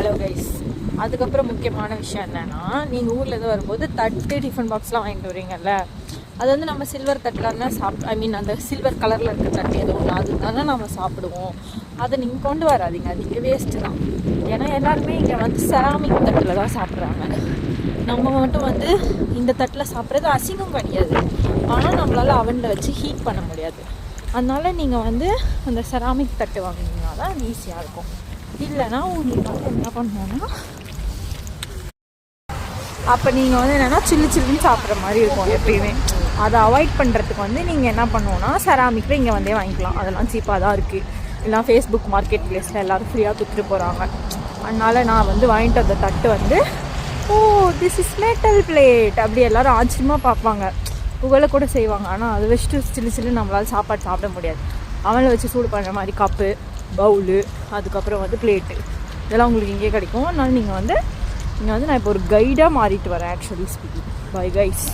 Hello guys. அதுக்கப்புறம் முக்கியமான விஷயம் என்னென்னா, நீங்கள் ஊர்லேருந்து வரும்போது தட்டு டிஃபன் பாக்ஸ்லாம் வாங்கிட்டு வரீங்கல்ல, அது வந்து நம்ம சில்வர் தட்டில் இருந்தால் ஐ மீன் அந்த சில்வர் கலரில் இருக்க தட்டு எதுவும் ஒன்று அது தானே நம்ம சாப்பிடுவோம். அதை நீங்கள் கொண்டு வராதிங்க, அது இங்கே வேஸ்ட்டு தான். ஏன்னா எல்லாருமே இங்கே வந்து செராமிக் தட்டில் தான் சாப்பிட்றாங்க. நம்ம மட்டும் வந்து இந்த தட்டில் சாப்பிட்றது அசிங்கம் கிடையாது, ஆனால் நம்மளால் அவனில் வச்சு ஹீட் பண்ண முடியாது. அதனால் நீங்கள் வந்து அந்த செராமிக் தட்டு வாங்கினீங்கன்னா தான் அது ஈஸியாக இருக்கும். இல்லைன்னா உங்களுக்கு வந்து என்ன பண்ணணும்னா, அப்போ நீங்கள் வந்து என்னென்னா சில்லுன்னு சாப்பிட்ற மாதிரி இருக்கும் எப்பயுமே. அதை அவாய்ட் பண்ணுறதுக்கு வந்து நீங்கள் என்ன பண்ணுவோன்னா, செராமிக்கில் இங்கே வந்தே வாங்கிக்கலாம். அதெல்லாம் சீப்பாக தான் இருக்குது. இல்லைனா ஃபேஸ்புக் மார்க்கெட் பிளேஸில் எல்லோரும் ஃப்ரீயாக கொடுத்துட்டு போகிறாங்க. அதனால் நான் வந்து வாங்கிட்டு வந்த தட்டு வந்து, oh this is metal plate அப்படி எல்லோரும் ஆச்சரியமாக பார்ப்பாங்க. புகழை கூட செய்வாங்க. ஆனால் அதை வச்சுட்டு சில்லு நம்மளால் சாப்பாடு சாப்பிட முடியாது. அவனை வச்சு சூடு பண்ணுற மாதிரி கப்பு, பவுலு, அதுக்கப்புறம் வந்து பிளேட்டு, இதெல்லாம் உங்களுக்கு இங்கே கிடைக்கும். அதனால் நீங்கள் வந்து நான் இப்போ ஒரு கைடாக மாறிட்டு வரேன் ஆக்சுவலி ஸ்பீக்கிங். Bye guys.